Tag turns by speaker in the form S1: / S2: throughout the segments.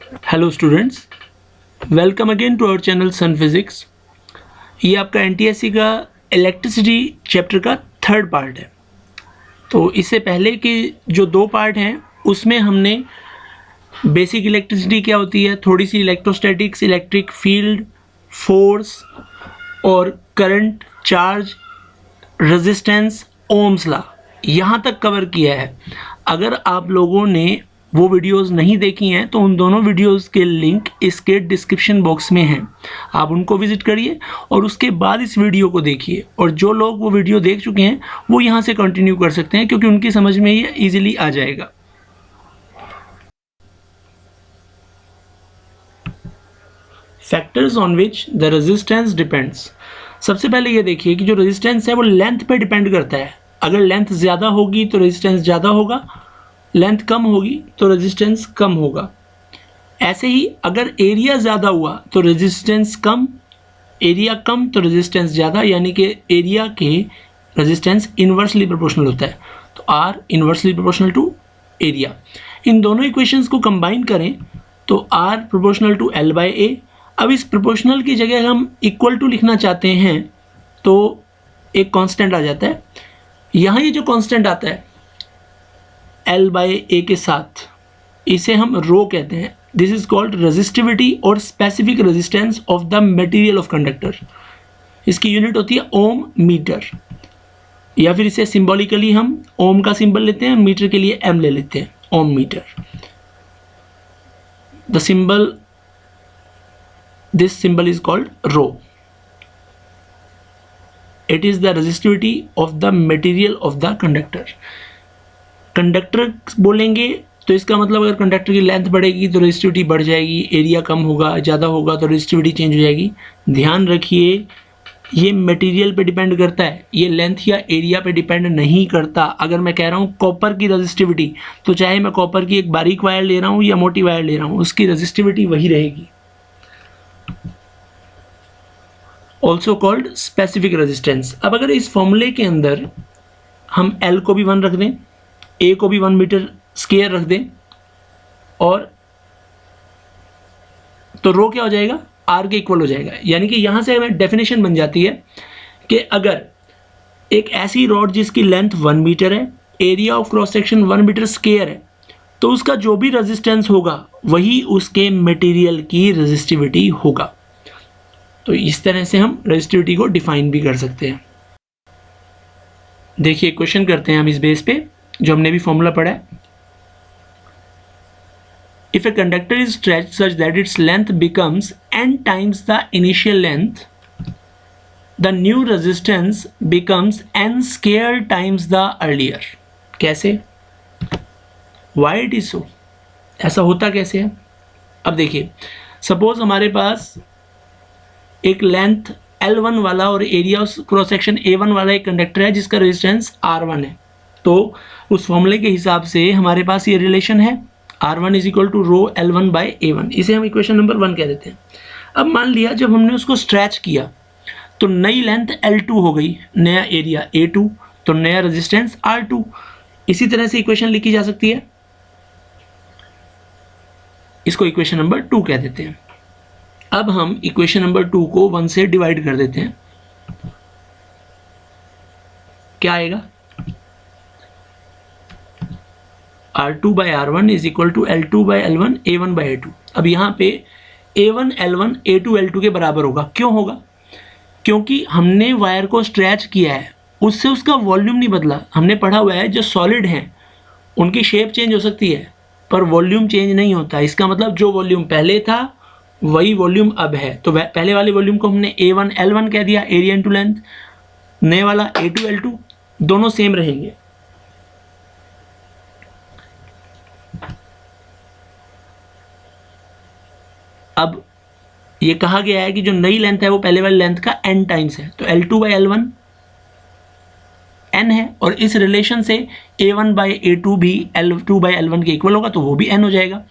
S1: Hello students, welcome again to our channel Sun physics. ये आपका NTSC का electricity chapter का थर्ड पार्ट है। तो इससे पहले के जो दो पार्ट हैं उसमें हमने बेसिक इलेक्ट्रिसिटी क्या होती है, थोड़ी सी इलेक्ट्रोस्टैटिक्स, इलेक्ट्रिक फील्ड, फोर्स और current, charge, resistance, Ohm's law, यहाँ तक कवर किया है। अगर आप लोगों ने वो वीडियोस नहीं देखी हैं तो उन दोनों वीडियोस के लिंक इसके डिस्क्रिप्शन बॉक्स में हैं, आप उनको विजिट करिए और उसके बाद इस वीडियो को देखिए। और जो लोग वो वीडियो देख चुके हैं वो यहाँ से कंटिन्यू कर सकते हैं क्योंकि उनकी समझ में ये ईजिली आ जाएगा। Factors on which the resistance depends. सबसे पहले ये देखिए कि जो रेजिस्टेंस है वो लेंथ पे डिपेंड करता है। अगर लेंथ ज़्यादा होगी तो रेजिस्टेंस ज़्यादा होगा, लेंथ कम होगी तो रेजिस्टेंस कम होगा। ऐसे ही अगर एरिया ज़्यादा हुआ तो रेजिस्टेंस कम, एरिया कम तो रेजिस्टेंस ज़्यादा, यानी कि एरिया के रेजिस्टेंस इन्वर्सली प्रोपोर्शनल होता है। तो R inversely proportional to area. इन दोनों इक्वेशंस को कंबाइन करें तो R proportional to L by A. अब इस प्रोपोर्शनल की जगह हम इक्वल टू लिखना चाहते हैं तो एक कांस्टेंट आ जाता है। यहाँ ये जो कांस्टेंट आता है एल बाई ए के साथ, इसे हम रो कहते हैं। दिस इज कॉल्ड रेजिस्टिविटी और specific resistance of the material of conductor. इसकी यूनिट होती है ओम मीटर, या फिर इसे सिंबॉलिकली हम ओम का सिंबल लेते हैं, मीटर के लिए एम ले लेते हैं, ohm metre. The symbol, this symbol is called rho. It is the resistivity of the material of the conductor. Conductor बोलेंगे तो इसका मतलब अगर कंडक्टर की लेंथ बढ़ेगी तो रेजिस्टिविटी बढ़ जाएगी, एरिया कम होगा, ज़्यादा होगा तो रेजिस्टिविटी चेंज हो जाएगी। ध्यान रखिए ये मटेरियल पे डिपेंड करता है, ये लेंथ या एरिया पे डिपेंड नहीं करता। अगर मैं कह रहा हूँ कॉपर की रेजिस्टिविटी, तो चाहे मैं कॉपर की एक बारीक वायर ले रहा हूँ या मोटी वायर ले रहा हूँ, उसकी रेजिस्टिविटी वही रहेगी। Also called specific resistance. अब अगर इस फॉर्मूले के अंदर हम एल को भी 1 रख दें, ए को भी 1 मीटर स्क्वायर रख दें, और तो रो क्या हो जाएगा, आर के इक्वल हो जाएगा। यानी कि यहाँ से हमें डेफिनेशन बन जाती है कि अगर एक ऐसी रॉड जिसकी लेंथ 1 मीटर है, area of cross section 1 metre square है, तो उसका जो भी रेजिस्टेंस होगा वही उसके मटेरियल की रेजिस्टिविटी होगा। तो इस तरह से हम रेजिस्टिविटी को डिफाइन भी कर सकते हैं। देखिए क्वेश्चन करते हैं हम इस बेस पे जो हमने भी फॉर्मूला पढ़ा है। If a conductor is stretched such that its length becomes n times the initial length, the new resistance becomes n square times the earlier. कैसे? Why it is so? ऐसा होता कैसे है? अब देखिए, सपोज हमारे पास एक लेंथ L1 वाला और एरिया क्रॉस सेक्शन A1 वाला एक कंडक्टर है जिसका रेजिस्टेंस R1 है। तो उस फॉर्मूले के हिसाब से हमारे पास ये रिलेशन है R1 is equal to rho L1 by A1। इसे हम इक्वेशन नंबर 1 कह देते हैं। अब मान लिया जब हमने उसको स्ट्रेच किया तो नई लेंथ L2 हो गई, नया एरिया A2, तो नया रेजिस्टेंस R2। इसी तरह से इक्वेशन लिखी जा सकती है, इसको इक्वेशन नंबर 2 कह देते हैं। अब हम इक्वेशन नंबर 2 को 1 से डिवाइड कर देते हैं। क्या आएगा, R2 by R1 is equal to L2 by L1 A1 by A2। अब यहाँ पे A1 L1 A2 L2 के बराबर होगा। क्यों होगा? क्योंकि हमने वायर को स्ट्रेच किया है, उससे उसका वॉल्यूम नहीं बदला। हमने पढ़ा हुआ है जो सॉलिड हैं उनकी शेप चेंज हो सकती है पर वॉल्यूम चेंज नहीं होता। इसका मतलब जो वॉल्यूम पहले था वही वॉल्यूम अब है। तो पहले वाले वॉल्यूम को हमने A1 L1 कह दिया, एरिया इंटू लेंथ। नए वाला A2 L2, दोनों सेम रहेंगे। अब ये कहा गया है कि जो नई लेंथ है वो पहले वाली लेंथ का n टाइम्स है, तो L2 बाई L1 n है, और इस रिलेशन से A1 बाई A2 भी L2 बाई L1 के इक्वल होगा, तो वो भी n हो जाएगा।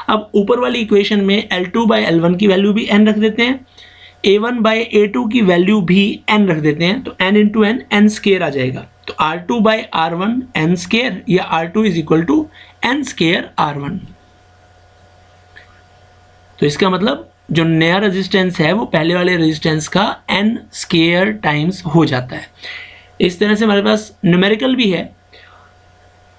S1: अब ऊपर वाली इक्वेशन में L2 बाई L1 की वैल्यू भी n रख देते हैं, A1 बाई A2 की वैल्यू भी n रख देते हैं, तो n into n, n square आ जाएगा। तो R2 by R1 n square, या R2 is equal to n square R1। तो इसका मतलब जो नया रेजिस्टेंस है वो पहले वाले रेजिस्टेंस का n स्क्वायर टाइम्स हो जाता है। इस तरह से हमारे पास न्यूमेरिकल भी है।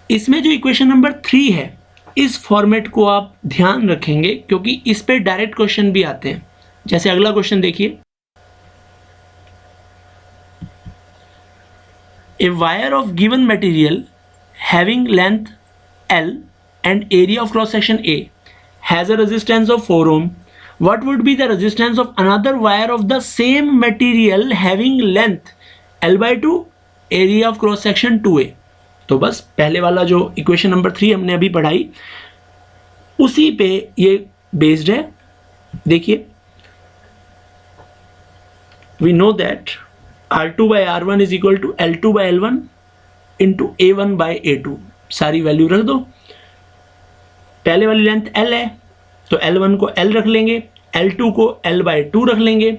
S1: इसमें जो इक्वेशन नंबर 3 है, इस फॉर्मेट को आप ध्यान रखेंगे क्योंकि इस पे डायरेक्ट क्वेश्चन भी आते हैं। जैसे अगला क्वेश्चन देखिए, a wire of given material having length L and area of cross section A has a resistance of 4 ohm. What would be the resistance of another wire of the same material having length L by 2, area of cross section 2A? तो बस पहले वाला जो equation number 3 हमने अभी पढ़ाई उसी पे ये बेस्ड है। देखिए, we know that R2 by R1 is equal to L2 by L1 into A1 by A2। सारी वैल्यू रख दो। पहले वाली लेंथ L है तो L1 को L रख लेंगे, L2 को L by 2 रख लेंगे,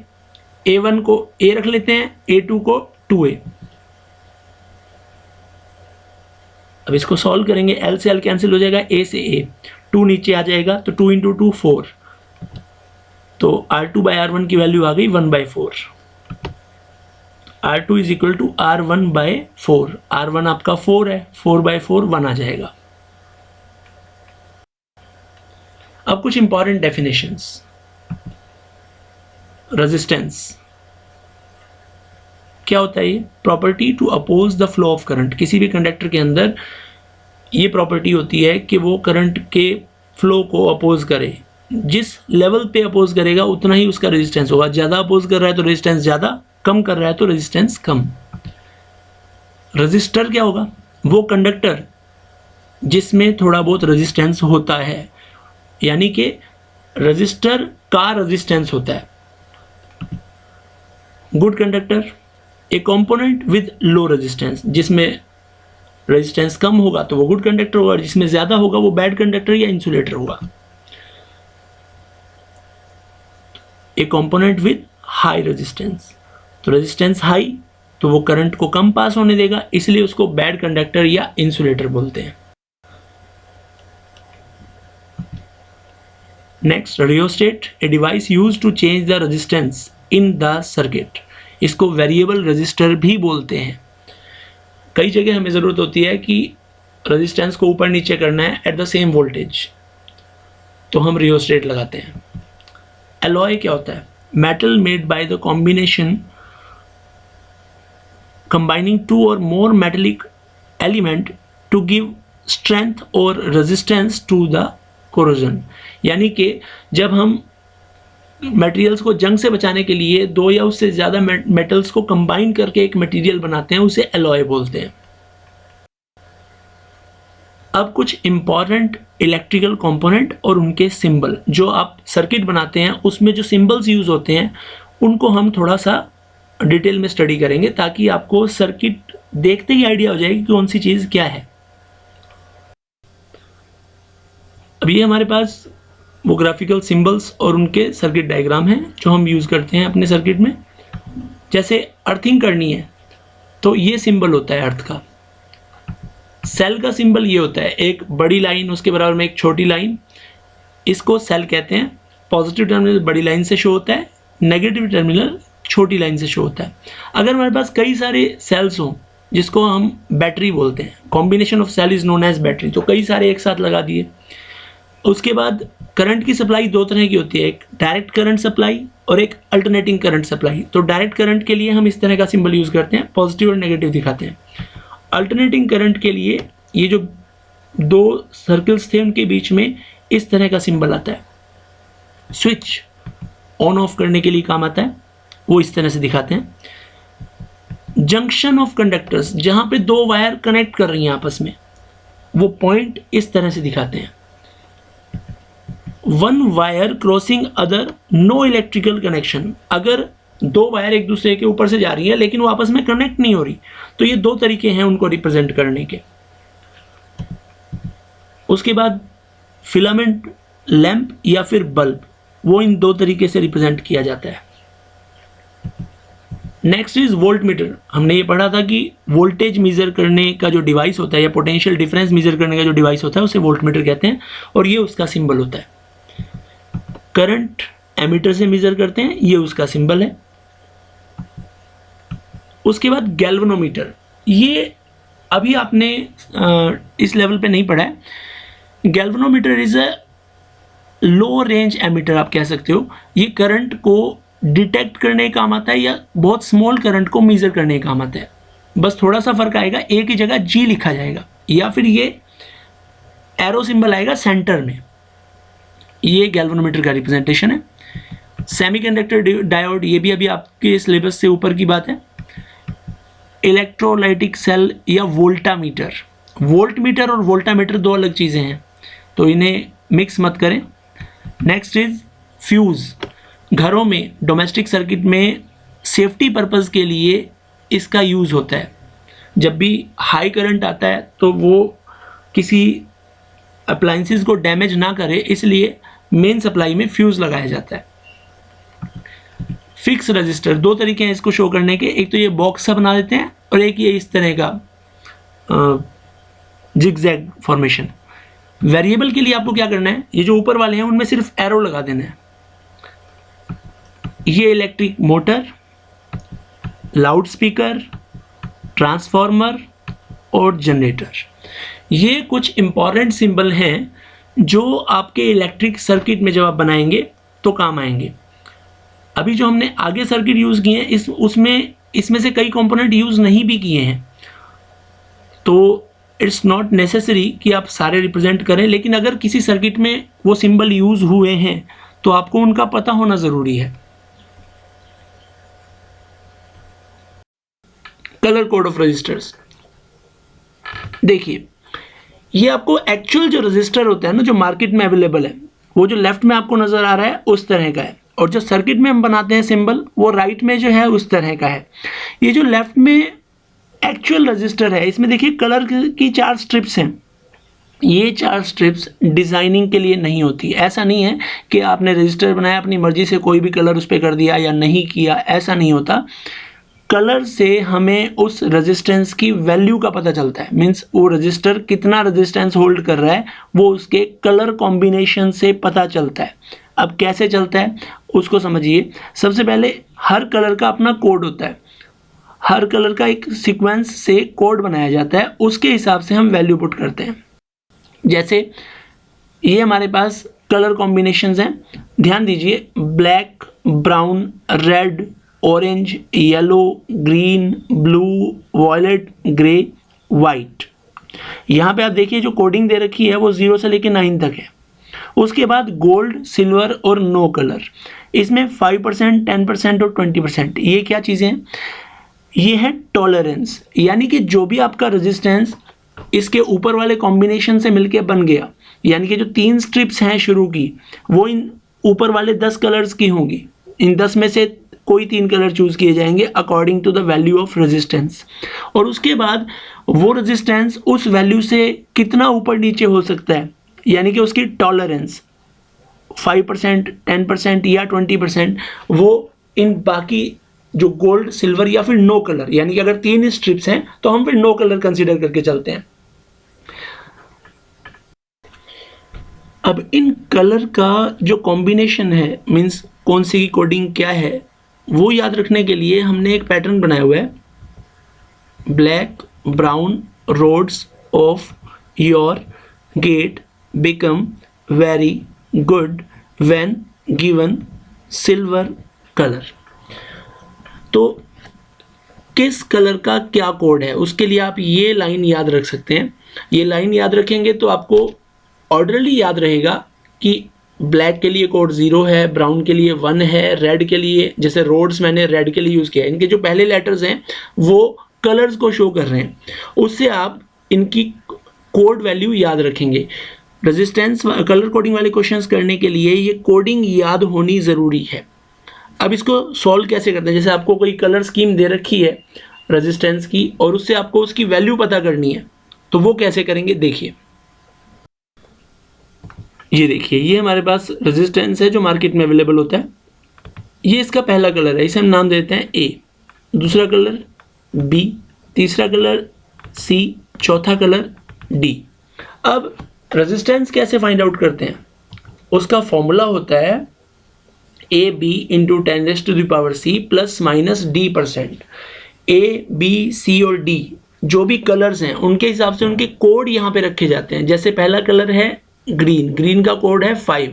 S1: A1 को A रख लेते हैं, A2 को 2A। अब इसको सॉल्व करेंगे, L से L कैंसिल हो जाएगा, A से A, 2 नीचे आ जाएगा तो 2 इंटू 2 4। तो R2 by R1 की वैल्यू आ गई 1/4। R2 is equal to R1/4। R1 आपका 4 है, 4/4 1 आ जाएगा। अब कुछ इंपॉर्टेंट डेफिनेशंस। रेजिस्टेंस क्या होता है? ये property to oppose the flow of current. किसी भी कंडक्टर के अंदर ये प्रॉपर्टी होती है कि वो करंट के फ्लो को अपोज करे। जिस लेवल पे अपोज करेगा उतना ही उसका रेजिस्टेंस होगा। ज़्यादा अपोज कर रहा है तो रेजिस्टेंस ज़्यादा, कम कर रहा है तो रेजिस्टेंस कम। रजिस्टर क्या होगा? वो कंडक्टर जिसमें थोड़ा बहुत रेजिस्टेंस होता है, यानी कि रजिस्टर का रेजिस्टेंस होता है। Good conductor, A component with low resistance. जिसमें रेजिस्टेंस कम होगा तो वो गुड कंडक्टर होगा, जिसमें ज़्यादा होगा वो बैड कंडक्टर या इंसुलेटर होगा। ए कंपोनेंट विद हाई रेजिस्टेंस, तो रेजिस्टेंस हाई तो वो करंट को कम पास होने देगा, इसलिए उसको बैड कंडक्टर या इंसुलेटर बोलते हैं। Next, rheostat, a device use to change the resistance in the circuit. इसको वेरिएबल रजिस्टर भी बोलते हैं। कई जगह हमें ज़रूरत होती है कि रेजिस्टेंस को ऊपर नीचे करना है एट द सेम वोल्टेज, तो हम रियोस्टेट लगाते हैं। एलॉय क्या होता है? Metal made by the combination combining two or more metallic element to give strength or resistance to the corrosion। यानी कि जब हम मटेरियल्स को जंग से बचाने के लिए दो या उससे ज़्यादा मेटल्स को कंबाइन करके एक मटेरियल बनाते हैं, उसे एलॉय बोलते हैं। अब कुछ इंपॉर्टेंट इलेक्ट्रिकल कंपोनेंट और उनके सिंबल। जो आप सर्किट बनाते हैं उसमें जो सिंबल्स यूज़ होते हैं उनको हम थोड़ा सा डिटेल में स्टडी करेंगे, ताकि आपको सर्किट देखते ही आइडिया हो जाए कि कौन सी चीज़ क्या है। अब ये हमारे पास वो ग्राफिकल सिंबल्स और उनके सर्किट डायग्राम हैं जो हम यूज़ करते हैं अपने सर्किट में। जैसे अर्थिंग करनी है तो ये सिंबल होता है अर्थ का। सेल का सिंबल ये होता है, एक बड़ी लाइन उसके बराबर में एक छोटी लाइन, इसको सेल कहते हैं। पॉजिटिव टर्मिनल बड़ी लाइन से शो होता है, नेगेटिव टर्मिनल छोटी लाइन से शो होता है। अगर हमारे पास कई सारे सेल्स हों जिसको हम बैटरी बोलते हैं, combination of cell is known as battery, तो कई सारे एक साथ लगा दिए। उसके बाद करंट की सप्लाई दो तरह की होती है, एक डायरेक्ट करंट सप्लाई और एक अल्टरनेटिंग करंट सप्लाई। तो डायरेक्ट करंट के लिए हम इस तरह का सिंबल यूज़ करते हैं, पॉजिटिव और नेगेटिव दिखाते हैं। अल्टरनेटिंग करंट के लिए ये जो दो सर्कल्स थे उनके बीच में इस तरह का सिंबल आता है। स्विच ऑन ऑफ करने के लिए काम आता है, वो इस तरह से दिखाते हैं। जंक्शन ऑफ कंडक्टर्स, जहां पे दो वायर कनेक्ट कर रही हैं आपस में, वो पॉइंट इस तरह से दिखाते हैं। One wire crossing other, no electrical connection. अगर दो वायर एक दूसरे के ऊपर से जा रही है लेकिन वो आपस में कनेक्ट नहीं हो रही, तो ये दो तरीके हैं उनको रिप्रेजेंट करने के। उसके बाद फिलामेंट लैंप या फिर बल्ब, वो इन दो तरीके से रिप्रेजेंट किया जाता है। Next is volt meter. हमने ये पढ़ा था कि वोल्टेज मेजर करने का जो डिवाइस होता है या पोटेंशियल डिफरेंस मेजर करने का जो डिवाइस होता है उसे वोल्ट मीटर कहते हैं, और ये उसका सिंबल होता है। करंट एमीटर से मेजर करते हैं, ये उसका सिंबल है। उसके बाद गैल्वेनोमीटर, ये अभी आपने इस लेवल पे नहीं पढ़ा है। Galvanometer is a low range ammeter आप कह सकते हो। ये करंट को डिटेक्ट करने का काम आता है या बहुत स्मॉल करंट को मेजर करने का काम आता है। बस थोड़ा सा फर्क आएगा, ए की जगह जी लिखा जाएगा या फिर ये एरो सिंबल आएगा सेंटर में। ये गैल्वेनोमीटर का रिप्रेजेंटेशन है। सेमीकंडक्टर डायोड, ये भी अभी आपके सिलेबस से ऊपर की बात है। इलेक्ट्रोलाइटिक सेल या वोल्टामीटर, वोल्टमीटर और वोल्टामीटर दो अलग चीज़ें हैं, तो इन्हें मिक्स मत करें। नेक्स्ट इज फ्यूज़, घरों में डोमेस्टिक सर्किट में सेफ्टी पर्पज़ के लिए इसका यूज़ होता है। जब भी हाई करंट आता है तो वो किसी अप्लाइंसेस को डैमेज ना करे, इसलिए मेन सप्लाई में फ्यूज़ लगाया जाता है। फिक्स रजिस्टर, दो तरीके हैं इसको शो करने के, एक तो ये बॉक्स सा बना देते हैं और एक ये इस तरह का जिगजैग फॉर्मेशन। वेरिएबल के लिए आपको क्या करना है, ये जो ऊपर वाले हैं उनमें सिर्फ एरो लगा देना है। ये electric motor, loud speaker, transformer और जनरेटर, ये कुछ इंपॉर्टेंट सिंबल हैं जो आपके इलेक्ट्रिक सर्किट में जब आप बनाएंगे तो काम आएंगे। अभी जो हमने आगे सर्किट यूज़ किए हैं इसमें से कई कंपोनेंट यूज़ नहीं भी किए हैं, तो इट्स नॉट नेसेसरी कि आप सारे रिप्रेजेंट करें, लेकिन अगर किसी सर्किट में वो सिंबल यूज़ हुए हैं तो आपको उनका पता होना ज़रूरी है। कलर कोड ऑफ रजिस्टर्स, देखिए ये आपको एक्चुअल जो रजिस्टर होता है ना, जो मार्केट में अवेलेबल है, वो जो लेफ्ट में आपको नज़र आ रहा है उस तरह का है, और जो सर्किट में हम बनाते हैं सिंबल वो राइट में जो है उस तरह का है। ये जो लेफ्ट में एक्चुअल रजिस्टर है, इसमें देखिए कलर की 4 स्ट्रिप्स हैं। ये 4 स्ट्रिप्स डिज़ाइनिंग के लिए नहीं होती। ऐसा नहीं है कि आपने रजिस्टर बनाया अपनी मर्जी से कोई भी कलर उस पर कर दिया या नहीं किया, ऐसा नहीं होता। कलर से हमें उस रेजिस्टेंस की वैल्यू का पता चलता है, मीन्स वो रजिस्टर कितना रेजिस्टेंस होल्ड कर रहा है वो उसके कलर कॉम्बिनेशन से पता चलता है। अब कैसे चलता है उसको समझिए। सबसे पहले हर कलर का अपना कोड होता है, हर कलर का एक सीक्वेंस से कोड बनाया जाता है, उसके हिसाब से हम वैल्यू पुट करते हैं। जैसे ये हमारे पास कलर कॉम्बिनेशंस हैं, ध्यान दीजिए, black, brown, red, orange, yellow, green, blue, violet, grey, white. यहाँ पे आप देखिए जो कोडिंग दे रखी है वो 0 से लेकर 9 तक है। उसके बाद गोल्ड, सिल्वर और नो कलर, इसमें 5%, 10% और 20%। ये क्या चीज़ें हैं? ये है टॉलरेंस, यानी कि जो भी आपका रेजिस्टेंस इसके ऊपर वाले कॉम्बिनेशन से मिलके बन गया, यानी कि जो 3 स्ट्रिप्स हैं शुरू की, वो इन ऊपर वाले 10 कलर्स की होंगी। इन 10 में से कोई 3 कलर चूज किए जाएंगे according to the value of resistance, और उसके बाद वो रेजिस्टेंस उस वैल्यू से कितना ऊपर नीचे हो सकता है, यानी कि उसकी टॉलरेंस 5%, 10% या 20%, वो इन बाकी जो गोल्ड, सिल्वर या फिर नो कलर, यानी कि अगर 3 स्ट्रिप्स हैं तो हम फिर नो कलर कंसीडर करके चलते हैं। अब इन कलर का जो कॉम्बिनेशन है, मीन्स कौन सी कोडिंग क्या है, वो याद रखने के लिए हमने एक पैटर्न बनाया हुआ है। Black brown roads of your gate become very good when given silver colour. तो किस कलर का क्या कोड है उसके लिए आप ये लाइन याद रख सकते हैं। ये लाइन याद रखेंगे तो आपको ऑर्डरली याद रहेगा कि ब्लैक के लिए कोड 0 है, ब्राउन के लिए 1 है, रेड के लिए, जैसे रोड्स मैंने रेड के लिए यूज़ किया है, इनके जो पहले लेटर्स हैं वो कलर्स को शो कर रहे हैं, उससे आप इनकी कोड वैल्यू याद रखेंगे। रेजिस्टेंस कलर कोडिंग वाले क्वेश्चंस करने के लिए ये कोडिंग याद होनी ज़रूरी है। अब इसको सॉल्व कैसे करते हैं? जैसे आपको कोई कलर स्कीम दे रखी है रेजिस्टेंस की और उससे आपको उसकी वैल्यू पता करनी है, तो वो कैसे करेंगे देखिए। ये देखिए, ये हमारे पास रेजिस्टेंस है जो मार्केट में अवेलेबल होता है। ये इसका पहला कलर है, इसे हम नाम देते हैं ए, दूसरा कलर बी, तीसरा कलर सी, चौथा कलर डी। अब रेजिस्टेंस कैसे फाइंड आउट करते हैं? उसका फॉर्मूला होता है A B into 10⁻⁶ plus minus d%। A B C और डी जो भी कलर्स हैं उनके हिसाब से उनके कोड यहाँ पे रखे जाते हैं। जैसे पहला कलर है ग्रीन, ग्रीन का कोड है 5,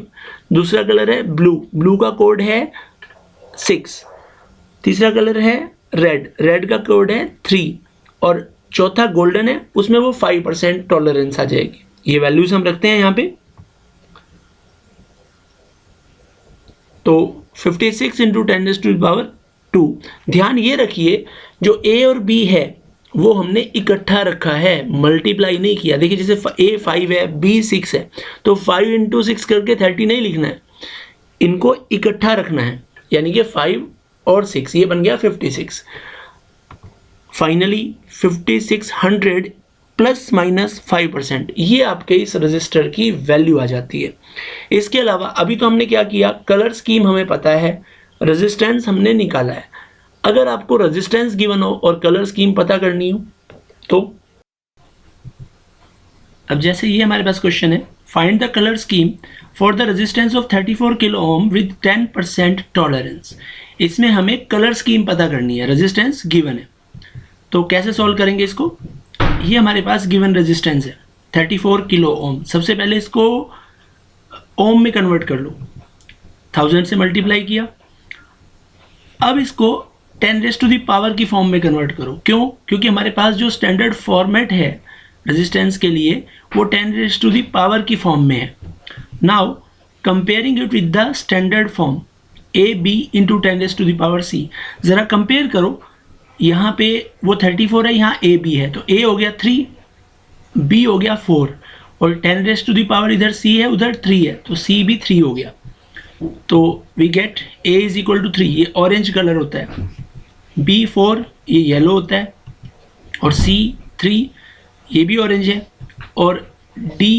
S1: दूसरा कलर है ब्लू, ब्लू का कोड है 6, तीसरा कलर है रेड, रेड का कोड है 3 और चौथा गोल्डन है, उसमें वो 5% टॉलरेंस आ जाएगी। ये वैल्यूज हम रखते हैं यहाँ पे। तो 56 इंटू 10⁻²। ध्यान ये रखिए जो ए और बी है वो हमने इकट्ठा रखा है, मल्टीप्लाई नहीं किया। देखिए जैसे ए 5 है, बी 6 है, तो 5 इंटू 6 करके 30 नहीं लिखना है, इनको इकट्ठा रखना है, यानी कि 5 और 6 ये बन गया 56। फाइनली 5600 प्लस माइनस 5%, ये आपके इस रजिस्टर की वैल्यू आ जाती है। इसके अलावा अभी तो हमने क्या किया, कलर स्कीम हमें पता है, रेजिस्टेंस हमने निकाला है। अगर आपको रेजिस्टेंस गिवन हो और कलर स्कीम पता करनी हो तो अब जैसे ये हमारे पास क्वेश्चन है, find the colour scheme for the resistance of 34 kilo ohm with 10% tolerance. इसमें हमें कलर स्कीम पता करनी है, रेजिस्टेंस गिवन है। तो कैसे सॉल्व करेंगे इसको, ये हमारे पास गिवन रेजिस्टेंस है 34 किलो ओम। सबसे पहले इसको ओम में कन्वर्ट कर लो, 1000 से मल्टीप्लाई किया। अब इसको 10⁻⁴ की फॉर्म में कन्वर्ट करो। क्यों? क्योंकि हमारे पास जो स्टैंडर्ड फॉर्मेट है रेजिस्टेंस के लिए वो 10⁻⁴ की फॉर्म में है। Now comparing it with the standard form A B into 10⁻⁶, ज़रा कंपेयर करो। यहाँ पे वो 34 है, यहाँ ए बी है, तो ए हो गया 3, बी हो गया 4 और 10⁻⁴ इधर सी है उधर 3 है, तो सी भी 3 हो गया। तो we get a is equal to 3, ये ऑरेंज कलर होता है, b 4 ये येलो होता है और c 3 ये भी ऑरेंज है और d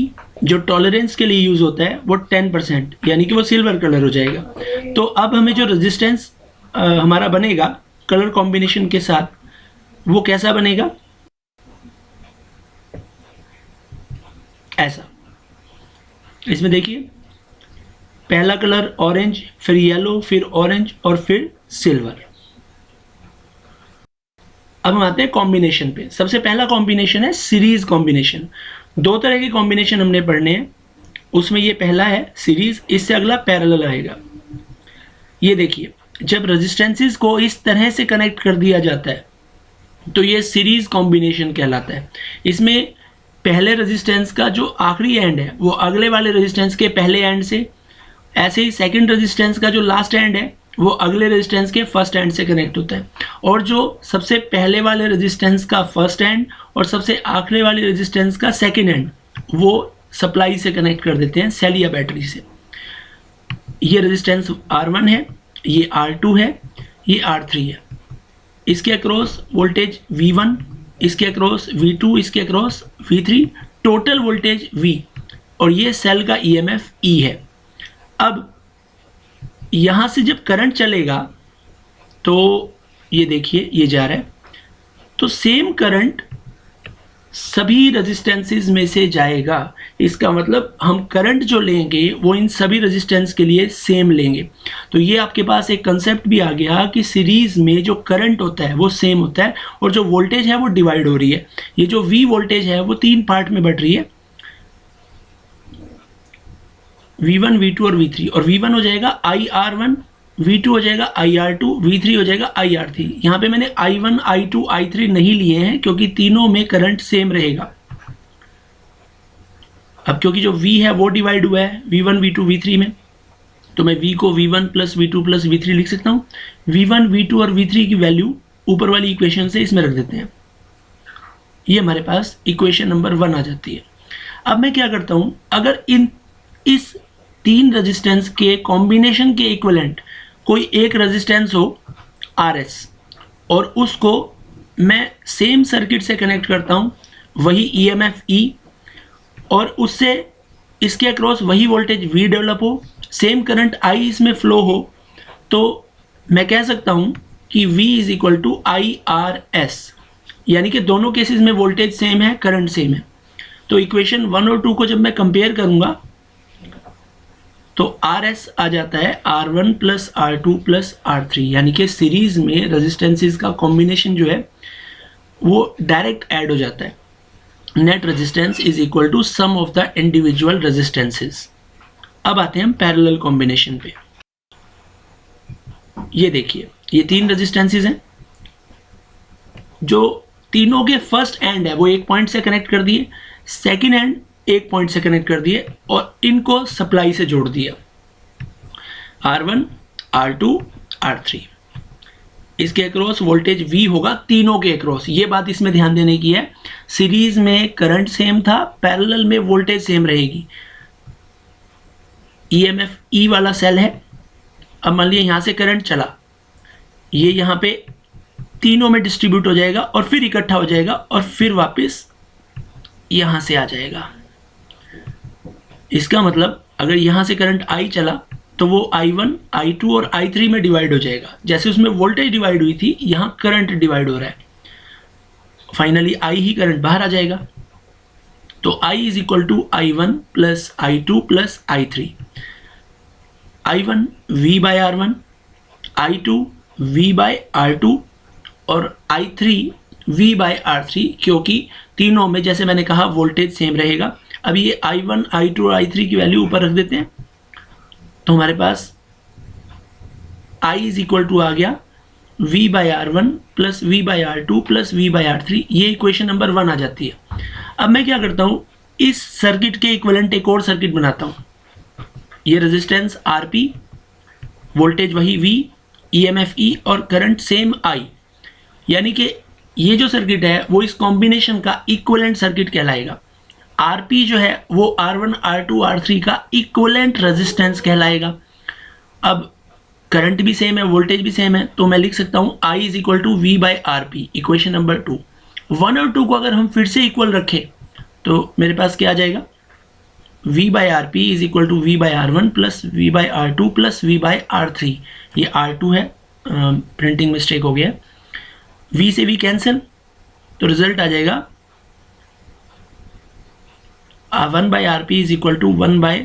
S1: जो टॉलरेंस के लिए यूज़ होता है वो 10%, यानी कि वो सिल्वर कलर हो जाएगा। तो अब हमें जो रेजिस्टेंस हमारा बनेगा कलर कॉम्बिनेशन के साथ वो कैसा बनेगा, ऐसा। इसमें देखिए पहला कलर ऑरेंज, फिर येलो, फिर ऑरेंज और फिर सिल्वर। अब हम आते हैं कॉम्बिनेशन पे। सबसे पहला कॉम्बिनेशन है सीरीज कॉम्बिनेशन। दो तरह के कॉम्बिनेशन हमने पढ़ने हैं, उसमें ये पहला है सीरीज, इससे अगला पैरेलल आएगा। ये देखिए जब रेजिस्टेंसेस को इस तरह से कनेक्ट कर दिया जाता है तो ये सीरीज कॉम्बिनेशन कहलाता है। इसमें पहले रेजिस्टेंस का जो आखिरी एंड है वो अगले वाले रेजिस्टेंस के पहले एंड से, ऐसे ही सेकंड रेजिस्टेंस का जो लास्ट एंड है वो अगले रेजिस्टेंस के फर्स्ट एंड से कनेक्ट होता है, और जो सबसे पहले वाले रेजिस्टेंस का फर्स्ट एंड और सबसे आखिरी वाले रेजिस्टेंस का सेकंड एंड वो सप्लाई से कनेक्ट कर देते हैं, सेल या बैटरी से। ये रेजिस्टेंस R1 है, ये R2 है, ये R3 है। इसके अक्रॉस वोल्टेज V1, इसके अक्रॉस V2, इसके across V3, total voltage V, और ये सेल का EMF E है। अब यहाँ से जब करंट चलेगा तो ये देखिए ये जा रहा है, तो सेम करंट सभी रेजिस्टेंसेस में से जाएगा। इसका मतलब हम करंट जो लेंगे वो इन सभी रेजिस्टेंस के लिए सेम लेंगे। तो ये आपके पास एक कंसेप्ट भी आ गया कि सीरीज में जो करंट होता है वो सेम होता है और जो वोल्टेज है वो डिवाइड हो रही है। ये जो V वोल्टेज है वो 3 पार्ट में बट रही है, V1, V2 और V3। और V1 हो जाएगा IR1, V2 हो जाएगा IR2, V3 हो जाएगा IR3। यहाँ पे मैंने I1, I2, I3 नहीं लिए हैं क्योंकि तीनों में करंट सेम रहेगा। अब क्योंकि जो V है वो डिवाइड हुआ है V1, V2, V3 में, तो मैं V को V1 plus V2 plus V3 लिख सकता हूँ। V1, V2 और V3 की वैल्यू ऊपर वाली इक्वेशन से इसमें रख देते हैं। ये हमारे पास इक्वेशन नंबर 1 आ जाती है। अब मैं क्या करता हूँ, अगर इस 3 रेजिस्टेंस के कॉम्बिनेशन के इक्विवेलेंट कोई एक रेजिस्टेंस हो RS और उसको मैं सेम सर्किट से कनेक्ट करता हूँ, वही EMF E, और उससे इसके अक्रॉस वही वोल्टेज V डेवलप हो, सेम करंट I इसमें फ्लो हो, तो मैं कह सकता हूँ कि V is equal to IRS, यानी कि दोनों केसेस में वोल्टेज सेम है, करंट सेम है। तो इक्वेशन 1 और 2 को जब मैं कंपेयर करूँगा तो RS आ जाता है R1 plus R2 plus R3, यानी कि सीरीज में रेजिस्टेंसेस का कॉम्बिनेशन जो है वो डायरेक्ट ऐड हो जाता है. Net resistance is equal to sum of the individual resistances. अब आते हैं हम पैरेलल कॉम्बिनेशन पे. ये देखिए, ये 3 रेजिस्टेंसेस हैं. जो तीनों के फर्स्ट एंड है वो एक पॉइंट से कनेक्ट कर दिए, सेकंड एंड एक पॉइंट से कनेक्ट कर दिए और इनको सप्लाई से जोड़ दिया. R1, R2, R3. इसके अक्रॉस वोल्टेज V होगा तीनों के अक्रॉस. ये बात इसमें ध्यान देने की है, सीरीज में करंट सेम था, पैरेलल में वोल्टेज सेम रहेगी. EMF E वाला सेल है. अब मान लिया यहाँ से करंट चला, ये यहाँ पे तीनों में डिस्ट्रीब्यूट हो जाएगा और फिर इकट्ठा हो जाएगा और फिर वापस यहाँ से आ जाएगा. इसका मतलब अगर यहाँ से करंट I चला तो वो I1, I2 और I3 में डिवाइड हो जाएगा. जैसे उसमें वोल्टेज डिवाइड हुई थी, यहाँ करंट डिवाइड हो रहा है. फाइनली I ही करंट बाहर आ जाएगा. तो I is equal to I1 plus I2 plus I3. I1 V by R1, I2 V by R2 और I3 V बाय R3, क्योंकि तीनों में जैसे मैंने कहा वोल्टेज सेम रहेगा. अब ये I1, I2 और I3 की वैल्यू ऊपर रख देते हैं तो हमारे पास I इज इक्वल टू आ गया V by R1 plus V by R2 plus V by R3. ये इक्वेशन नंबर 1 आ जाती है. अब मैं क्या करता हूँ, इस सर्किट के इक्विवेलेंट एक और सर्किट बनाता हूँ. ये रेजिस्टेंस RP, वोल्टेज वही V, EMF E और करंट सेम I, यानी कि ये जो सर्किट है वो इस कॉम्बिनेशन का इक्विवेलेंट सर्किट कहलाएगा. RP जो है वो R1, R2, R3 का इक्विवेलेंट रेजिस्टेंस कहलाएगा. अब करंट भी सेम है, वोल्टेज भी सेम है, तो मैं लिख सकता हूँ I is equal to V by RP. Equation number 2. 1 और 2 को अगर हम फिर से इक्वल रखें तो मेरे पास क्या आ जाएगा, V by RP is equal to V by R1 plus V by R2 plus V by R3. ये R2 है, प्रिंटिंग मिस्टेक हो गया. V से V कैंसिल, तो रिजल्ट आ जाएगा 1 by RP is equal to 1 by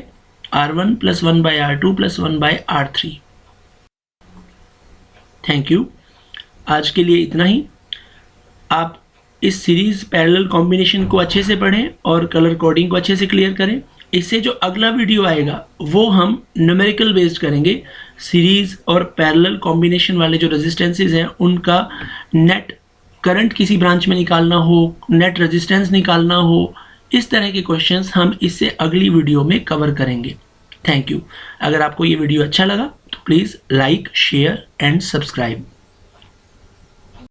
S1: R1 plus 1 by R2 plus 1 by R3. Thank you. आज के लिए इतना ही. आप इस सीरीज पैरेलल कॉम्बिनेशन को अच्छे से पढ़ें और कलर कोडिंग को अच्छे से क्लियर करें. इससे जो अगला वीडियो आएगा वो हम न्यूमेरिकल बेस्ड करेंगे. सीरीज और पैरेलल कॉम्बिनेशन वाले जो रेजिस्टेंसेज हैं उनका नेट करंट किसी ब्रांच में निकालना हो, नेट रेजिस्टेंस निकालना हो, इस तरह के क्वेश्चंस हम इससे अगली वीडियो में कवर करेंगे. Thank you. अगर आपको ये वीडियो अच्छा लगा तो please like, share and subscribe.